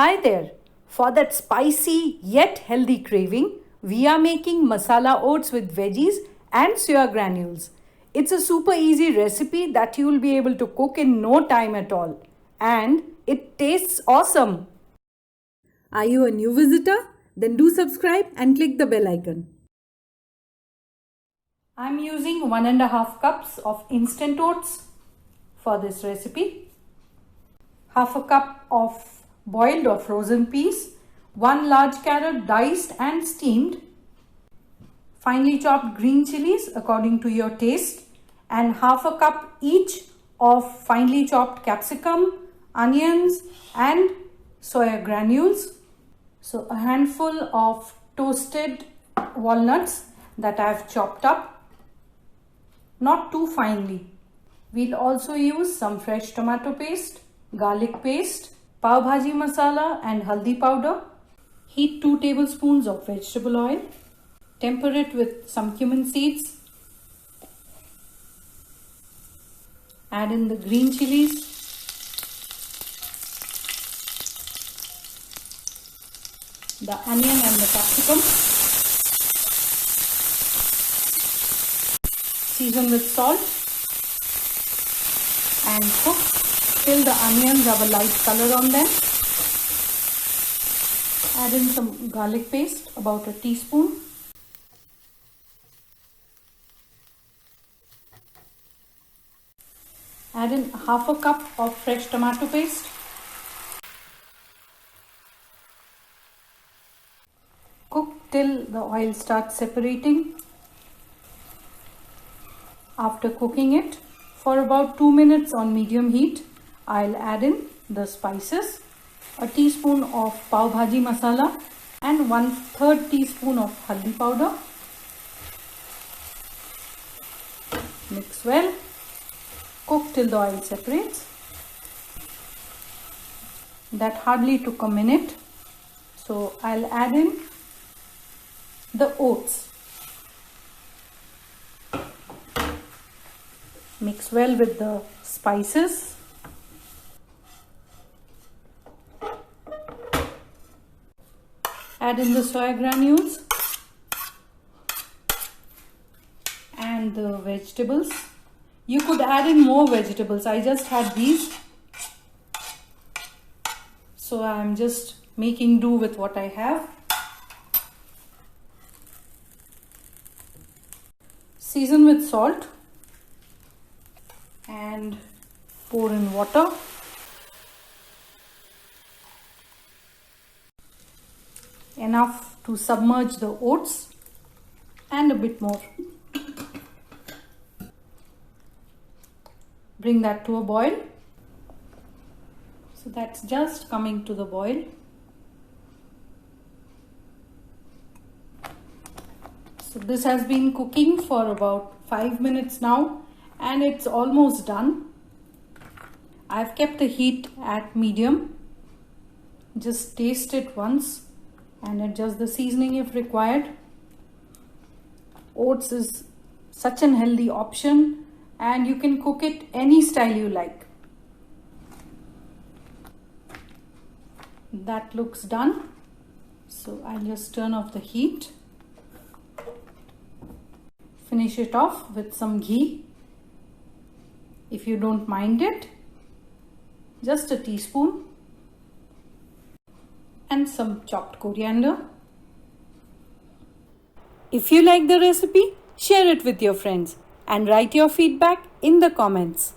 Hi there! For that spicy yet healthy craving, we are making masala oats with veggies and soya granules. It's a super easy recipe that you will be able to cook in no time at all. And it tastes awesome. Are you a new visitor? Then do subscribe and click the bell icon. I'm using 1.5 cups of instant oats for this recipe. Half a cup of boiled or frozen peas, 1 large carrot diced and steamed, finely chopped green chilies according to your taste, and half a cup each of finely chopped capsicum, onions and soya granules. So a handful of toasted walnuts that I have chopped up, not too finely. We'll also use some fresh tomato paste, garlic paste, pav bhaji masala and haldi powder. Heat 2 tablespoons of vegetable oil. Temper it with some cumin seeds. Add in the green chilies. The onion and the capsicum. Season with salt and cook till the onions have a light color on them. Add in some garlic paste, about a teaspoon. Add in half a cup of fresh tomato paste. Cook till the oil starts separating. After cooking it for about 2 minutes on medium heat, I'll add in the spices, a teaspoon of pav bhaji masala and 1/3 teaspoon of haldi powder. Mix well. Cook till the oil separates. That hardly took a minute. So I'll add in the oats. Mix well with the spices. Add in the soya granules and the vegetables. You could add in more vegetables. I just had these, so I'm just making do with what I have. Season with salt and pour in water. Enough to submerge the oats and a bit more. Bring that to a boil. So that's just coming to the boil. So this has been cooking for about 5 minutes now and it's almost done. I've kept the heat at medium. Just taste it once and adjust the seasoning if required. Oats is such an healthy option and you can cook it any style you like. That looks done. So I'll just turn off the heat. Finish it off with some ghee. If you don't mind it, just a teaspoon. And some chopped coriander. If you like the recipe, share it with your friends and write your feedback in the comments.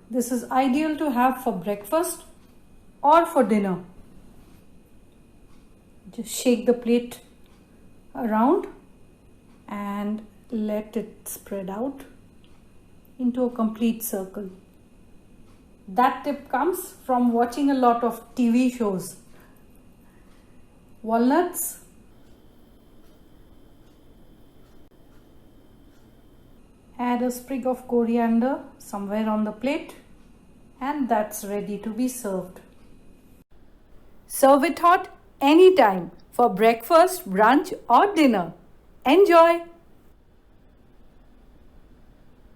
This is ideal to have for breakfast or for dinner. Just shake the plate around and let it spread out into a complete circle. That tip comes from watching a lot of TV shows. Walnuts, add a sprig of coriander somewhere on the plate, and that's ready to be served. Serve it hot anytime for breakfast, brunch or dinner. Enjoy!